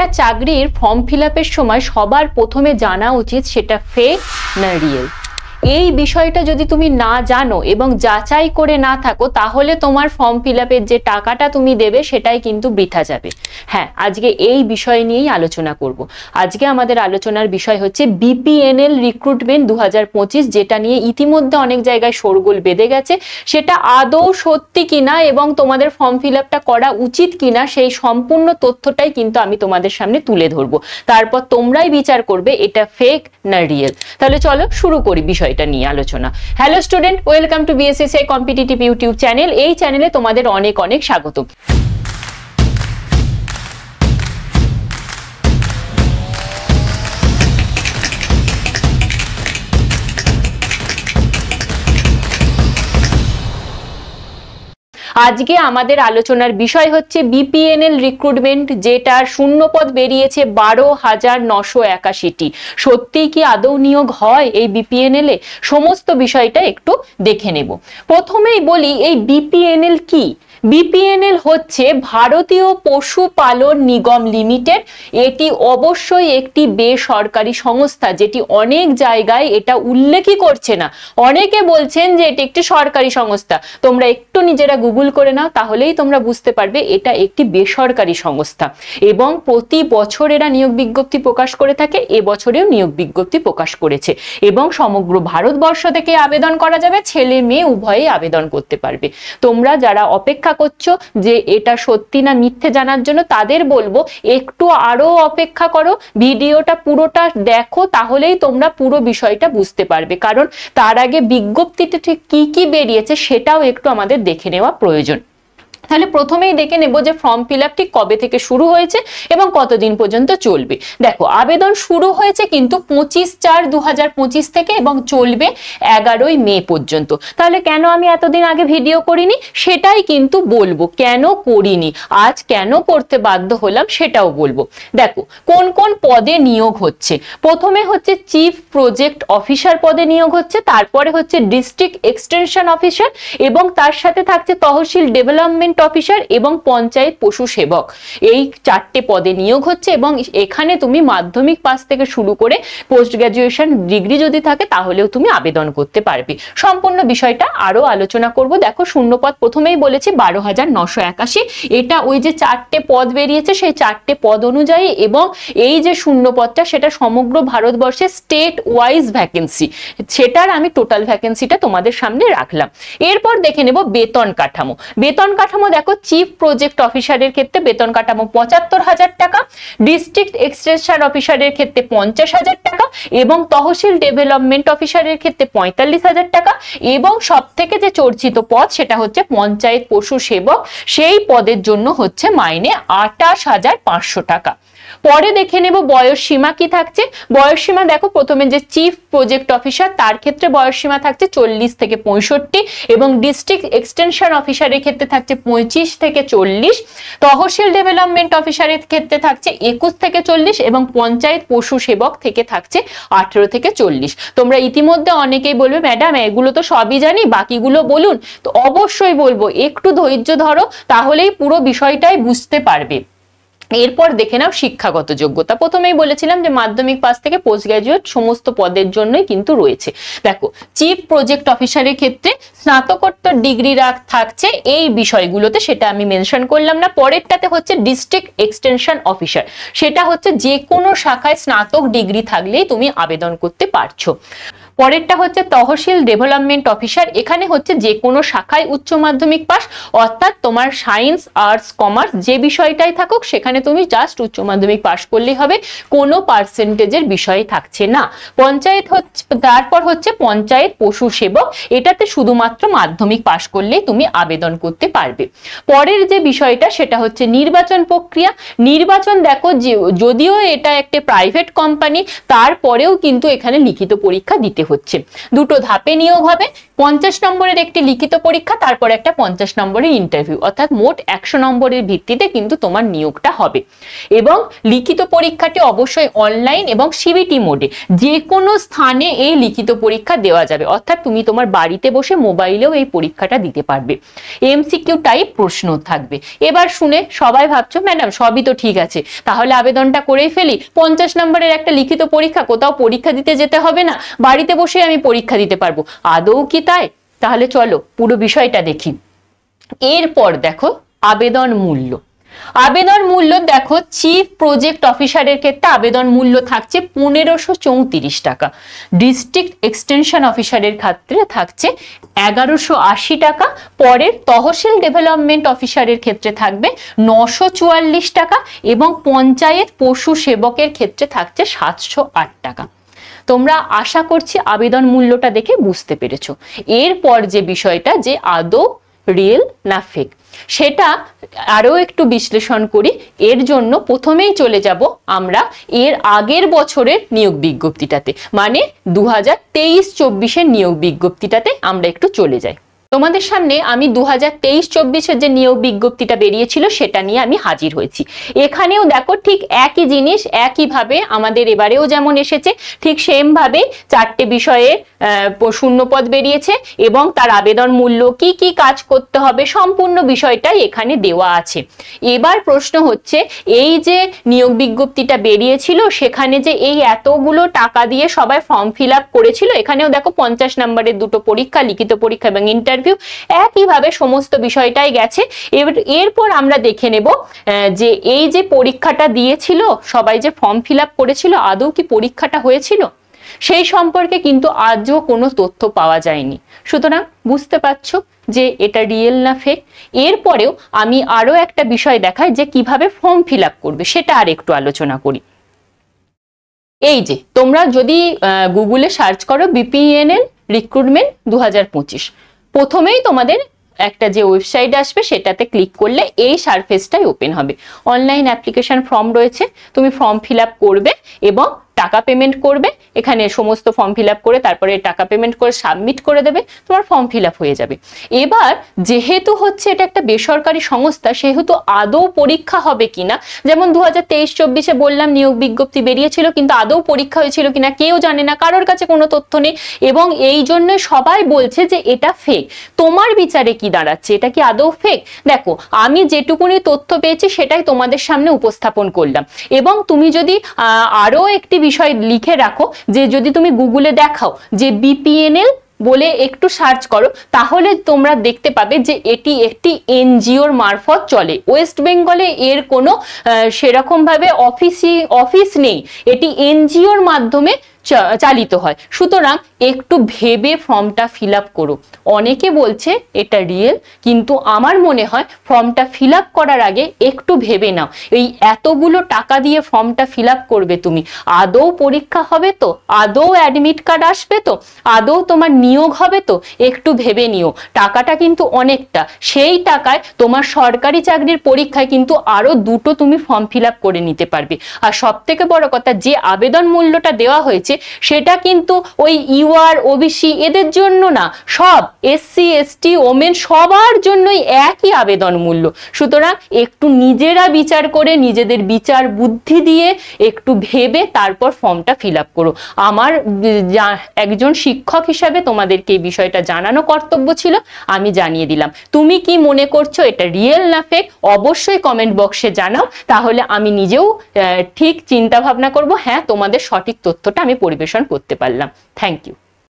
একটা চাকরির form fill আপের সময় সবার প্রথমে জানা উচিত সেটা ফেক না রিয়েল। এই বিষয়টা যদি তুমি না জানো এবং যাচাই করে না থাকো তাহলে তোমার ফর্ম ফিল আপের যে টাকাটা তুমি দেবে সেটাই কিন্তু বৃথা যাবে। হ্যাঁ, আজকে এই বিষয় নিয়েই আলোচনা করব। আজকে আমাদের আলোচনার বিষয় হচ্ছে বিপিএনএল রিক্রুটমেন্ট 2025, যেটা নিয়ে ইতিমধ্যে অনেক জায়গায় শোরগোল বেঁধে গেছে। সেটা আদৌ সত্যি কিনা এবং তোমাদের ফর্ম ফিল আপটা করা উচিত কিনা সেই সম্পূর্ণ তথ্যটাই কিন্তু আমি তোমাদের সামনে তুলে ধরবো। তারপর তোমরাই বিচার করবে এটা ফেক না রিয়েল। তাহলে চলো শুরু করি বিষয়টা নিয়ে আলোচনা। Hello student, welcome to BSSI competitive YouTube channel. এই চ্যানেলে তোমাদের অনেক অনেক স্বাগত। আজকে আমাদের আলোচনার বিষয় হচ্ছে বিপিএনএল রিক্রুটমেন্ট, যেটার শূন্যপদ বেরিয়েছে 12,981টি। সত্যিই কি আদৌ নিয়োগ হয় এই বিপিএনএল এ? সমস্ত বিষয়টা একটু দেখে নেব। প্রথমেই বলি এই বিপিএনএল কি। বিপিএনএল হচ্ছে ভারতীয় পশুপালন নিগম লিমিটেড। এটি অবশ্যই একটি বেসরকারি সংস্থা, যেটি অনেক জায়গায় এটা উল্লেখই করছে না। অনেকে বলছেন যে এটি একটি সরকারি সংস্থা। তোমরা একটু নিজেরা গুগল করে নাও, তাহলেই তোমরা বুঝতে পারবে এটা একটি বেসরকারি সংস্থা এবং প্রতি বছর এরা নিয়োগ বিজ্ঞপ্তি প্রকাশ করে থাকে। এবছরেও নিয়োগ বিজ্ঞপ্তি প্রকাশ করেছে এবং সমগ্র ভারতবর্ষ থেকে আবেদন করা যাবে, ছেলে মেয়ে উভয়েই আবেদন করতে পারবে। তোমরা যারা অপেক্ষা করছো যে এটা সত্যি না মিথ্যে জানার জন্য, তাদের বলবো একটু আরো অপেক্ষা করো, ভিডিওটা পুরোটা দেখো, তাহলেই তোমরা পুরো বিষয়টা বুঝতে পারবে। কারণ তার আগে বিজ্ঞপ্তিতে ঠিক কি কি বেরিয়েছে সেটাও একটু আমাদের দেখে নেওয়া প্রয়োজন। তাহলে প্রথমেই দেখে নেব যে ফর্ম ফিল আপ ঠিক কবে থেকে শুরু হয়েছে এবং কতদিন পর্যন্ত চলবে। দেখো, আবেদন শুরু হয়েছে কিন্তু 25/4/2025 থেকে এবং চলবে 11ই মে পর্যন্ত। তাহলে কেন আমি এতদিন আগে ভিডিও করিনি সেটাই কিন্তু বলবো, কেন করিনি, আজ কেন করতে বাধ্য হলাম সেটাও বলবো। দেখো কোন কোন পদে নিয়োগ হচ্ছে। প্রথমে হচ্ছে চিফ প্রজেক্ট অফিসার পদে নিয়োগ হচ্ছে, তারপরে হচ্ছে ডিস্ট্রিক্ট এক্সটেনশন অফিসার এবং তার সাথে থাকছে তহসিল ডেভেলপমেন্ট অফিসার এবং পঞ্চায়েত পশু সেবক। এই 4টে পদে নিয়োগ হচ্ছে এবং এখানে তুমি মাধ্যমিক পাস থেকে শুরু করে পোস্ট গ্রাজুয়েশন ডিগ্রি যদি থাকে তাহলেও তুমি আবেদন করতে পারবে। সম্পূর্ণ বিষয়টা আরো আলোচনা করব। দেখো শূন্যপদ প্রথমেই বলেছি 12,981। এটা ওই যে 4টে পদ বেরিয়েছে সেই 4টে পদ অনুযায়ী এবং এই যে শূন্যপদটা সেটা সমগ্র ভারতবর্ষে স্টেট ওয়াইজ ভ্যাকেন্সি, সেটার আমি টোটাল ভ্যাকেন্সিটা তোমাদের সামনে রাখলাম। এরপর দেখে নেব বেতন কাঠামো। বেতন কাঠামো দেখো, চিফ প্রজেক্ট অফিসারের ক্ষেত্রে বেতন কাঠামো 75,000 টাকা, ডিস্ট্রিক্ট এক্সটেনশন অফিসারের ক্ষেত্রে 50,000 টাকা এবং তহসিল ডেভেলপমেন্ট অফিসারের ক্ষেত্রে 45,000 টাকা এবং সব থেকে যে চর্চিত পদ সেটা হচ্ছে পঞ্চায়েত পশু সেবক, সেই পদের জন্য হচ্ছে মাইনে 28,500 টাকা। পরে দেখে নেব বয়স সীমা কি থাকছে। বয়স সীমা দেখো, প্রথমে যে চিফ প্রজেক্ট অফিসার তার ক্ষেত্রে বয়স সীমা থাকছে 40 থেকে 65 এবং ডিস্ট্রিক্ট এক্সটেনশন অফিসারের ক্ষেত্রে থাকছে 25 থেকে 40, তহসিল ডেভেলপমেন্ট অফিসারের ক্ষেত্রে থাকছে 21 থেকে 40 এবং পঞ্চায়েত পশু সেবক থেকে থাকছে 18 থেকে 40। তোমরা ইতিমধ্যে অনেকেই বলবে ম্যাডাম এগুলো তো সবই জানি, বাকিগুলো বলুন। তো অবশ্যই বলবো একটু ধৈর্য ধরো, তাহলেই পুরো বিষয়টাই বুঝতে পারবে। এরপর দেখে নাও শিক্ষাগত যোগ্যতা। প্রথমেই বলেছিলাম যে মাধ্যমিক পাস থেকে পোস্ট গ্রাজুয়েট সমস্ত পদের জন্যই কিন্তু রয়েছে। দেখো চিফ প্রজেক্ট অফিসারের ক্ষেত্রে স্নাতকোত্তর ডিগ্রি থাকছে এই বিষয়গুলোতে, সেটা আমি মেনশন করলাম না। পরেরটাতে হচ্ছে ডিস্ট্রিক্ট এক্সটেনশন অফিসার, সেটা হচ্ছে যে কোনো শাখায় স্নাতক ডিগ্রি থাকলেই তুমি আবেদন করতে পারছো। পরেরটা হচ্ছে তহসিল ডেভেলপমেন্ট অফিসার, এখানে হচ্ছে যে কোনো শাখায় উচ্চ মাধ্যমিক পাস, অর্থাৎ তোমার সায়েন্স আর্টস কমার্স যে বিষয়টাই থাকুক সেখানে তুমি জাস্ট উচ্চ মাধ্যমিক পাস করলেই হবে, কোনো পার্সেন্টেজের বিষয় থাকছে না। পঞ্চায়েত হচ্ছে, তারপর হচ্ছে পঞ্চায়েত পশু সেবক, এটাতে শুধুমাত্র মাধ্যমিক পাস করলেই তুমি আবেদন করতে পারবে। পরের যে বিষয়টা সেটা হচ্ছে নির্বাচন প্রক্রিয়া। নির্বাচন দেখো যদিও এটা একটা প্রাইভেট কোম্পানি, তারপরেও কিন্তু এখানে লিখিত পরীক্ষা দিতে দিতে হচ্ছে। দুটো ধাপে নিয়োগ হবে, 50 নম্বরের একটি লিখিত পরীক্ষা, তারপর একটা 50 নম্বরের ইন্টারভিউ, অর্থাৎ মোট 100 নম্বরের ভিত্তিতে কিন্তু তোমার নিয়োগটা হবে। এবং লিখিত পরীক্ষাটি অবশ্যই অনলাইন এবং সিবিটি মোডে যে কোনো স্থানে এই লিখিত পরীক্ষা দেওয়া যাবে, অর্থাৎ তুমি তোমার বাড়িতে বসে মোবাইলেও এই পরীক্ষাটা দিতে পারবে। এমসিকিউ টাইপ প্রশ্ন থাকবে। এবার শুনে সবাই ভাবছো ম্যাডাম সবই তো ঠিক আছে, তাহলে আবেদনটা করেই ফেলি, 50 নম্বরের একটা লিখিত পরীক্ষা, কোথাও পরীক্ষা দিতে যেতে হবে না, বাড়িতে বসে আমি পরীক্ষা দিতে পারবো। আদৌ কি তাই? তাহলে চলো পুরো বিষয়টা দেখি। এরপর দেখো আবেদন মূল্য। আবেদন মূল্য দেখো, চিফ প্রজেক্ট অফিসারের ক্ষেত্রে আবেদন মূল্য থাকছে 1534 টাকা, ডিস্ট্রিক্ট এক্সটেনশন অফিসারের ক্ষেত্রে থাকছে 1180 টাকা, পরের তহসিল ডেভেলপমেন্ট অফিসারের ক্ষেত্রে থাকবে 944 টাকা এবং পঞ্চায়েত পশু সেবকের ক্ষেত্রে থাকছে 708 টাকা। তোমরা আশা করছি আবেদন মূল্যটা দেখে বুঝতে পেরেছো। এরপর যে বিষয়টা যে আদৌ রিয়েল না ফেক সেটা আরো একটু বিশ্লেষণ করি। এর জন্য প্রথমেই চলে যাব আমরা এর আগের বছরের নিয়োগ বিজ্ঞপ্তিটাতে, মানে 2023-24 নিয়োগ বিজ্ঞপ্তিটাতে আমরা একটু চলে যাই। তোমাদের সামনে আমি 2023-24 যে নিয়োগ বিজ্ঞপ্তিটা বেরিয়েছিল সেটা নিয়ে আমি হাজির হয়েছি। এখানেও দেখো ঠিক একই জিনিস, একইভাবে আমাদের এবারেও যেমন এসেছে ঠিক সেম ভাবে 4টে বিষয়ে শূন্যপদ বেরিয়েছে এবং তার আবেদন মূল্য, কি কি কাজ করতে হবে, সম্পূর্ণ বিষয়টাই এখানে দেওয়া আছে। এবার প্রশ্ন হচ্ছে, এই যে নিয়োগ বিজ্ঞপ্তিটা বেরিয়েছিল সেখানে যে এই এতগুলো টাকা দিয়ে সবাই ফর্ম ফিল আপ করেছিল, এখানেও দেখো 50 নম্বরের দুটো পরীক্ষা, লিখিত পরীক্ষা এবং ইন্টারভিউ, একইভাবে সমস্ত বিষয়টাই গেছে। এরপর আমরা দেখে নেব যে এই যে পরীক্ষাটা দিয়েছিল সবাই, যে ফর্ম ফিল আপ করেছিল, আদৌ কি পরীক্ষাটা হয়েছিল সেই সম্পর্কে কিন্তু আজও কোনো তথ্য পাওয়া যায়নি। সুতরাং বুঝতে পারছো যে এটা রিয়েল না ফেক। এরপরেও আমি আরো একটা বিষয় দেখাই যে কিভাবে ফর্ম ফিল আপ করবে, সেটা আর একটু আলোচনা করি। এই যে তোমরা যদি গুগলে সার্চ করো বিপিএনএল রিক্রুটমেন্ট 2025, প্রথমেই তোমাদের একটা যে ওয়েবসাইট আসবে সেটাতে ক্লিক করলে এই সারফেসটাই ওপেন হবে। অনলাইন অ্যাপ্লিকেশন ফর্ম রয়েছে, তুমি ফর্ম ফিল আপ করবে এবং টাকা পেমেন্ট করবে। এখানে সমস্ত ফর্ম ফিল আপ করে তারপরে টাকা পেমেন্ট করে সাবমিট করে দেবে, তোমার ফর্ম ফিল আপ হয়ে যাবে। এবার যেহেতু হচ্ছে এটা একটা বেসরকারি সংস্থা, সেহেতু আদৌ পরীক্ষা হবে কিনা, যেমন 2023-24 বললাম নিয়োগ বিজ্ঞপ্তি বেরিয়েছিল, কিন্তু আদৌ পরীক্ষা হয়েছিল কিনা কেউ জানে না, কারোর কাছে কোনো তথ্য নেই এবং এই জন্য সবাই বলছে যে এটা ফেক। তোমার বিচারে কি দাঁড়াচ্ছে, এটা কি আদৌ ফেক? দেখো আমি যেটুকুনি তথ্য পেয়েছি সেটাই তোমাদের সামনে উপস্থাপন করলাম। এবং তুমি যদি আরো একটি বিষয় লিখে রাখো, যে যদি তুমি গুগলে দেখাও যে বিপিএনএল বলে একটু সার্চ করো, তাহলে তোমরা দেখতে পাবে যে এটি একটি এনজিওর মারফত চলে। ওয়েস্ট বেঙ্গলে এর কোনো সেরকম ভাবে অফিস নেই, এটি এনজিওর মাধ্যমে চালিত হয়। সুতরাং একটু ভেবে ফর্মটা ফিল আপ করো। অনেকে বলছে এটা রিয়েল, কিন্তু আমার মনে হয় ফর্মটা ফিল আপ করার আগে একটু ভেবে নাও, এই এতগুলো টাকা দিয়ে ফর্মটা ফিল আপ করবে তুমি, আদৌ পরীক্ষা হবে তো, আদৌ অ্যাডমিট কার্ড আসবে তো, আদৌ তোমার নিয়োগ হবে তো, একটু ভেবে নিও। টাকাটা কিন্তু অনেকটা, সেই টাকায় তোমার সরকারি চাকরির পরীক্ষায় কিন্তু আরো দুটো তুমি ফর্ম ফিল আপ করে নিতে পারবে। আর সব থেকে বড় কথা, যে আবেদন মূল্যটা দেওয়া হয়েছে সেটা কিন্তু ওই ইউআর, ওবিসি এদের জন্য না, সব এসসি, এসটি, ওমেন সবার জন্যই একই আবেদন মূল্য। সুতরাং একটু নিজেরা বিচার করে, নিজেদের বিচার বুদ্ধি দিয়ে একটু ভেবে তারপর ফর্মটা ফিল আপ করো। আমার একজন শিক্ষক হিসাবে তোমাদেরকে এই বিষয়টা জানানো কর্তব্য ছিল, আমি জানিয়ে দিলাম। তুমি কি মনে করছো এটা রিয়েল না ফেক, অবশ্যই কমেন্ট বক্সে জানাও, তাহলে আমি নিজেও ঠিক চিন্তা ভাবনা করব, হ্যাঁ তোমাদের সঠিক তথ্যটা আমি পরিবেশন করতে পারলাম। Thank you.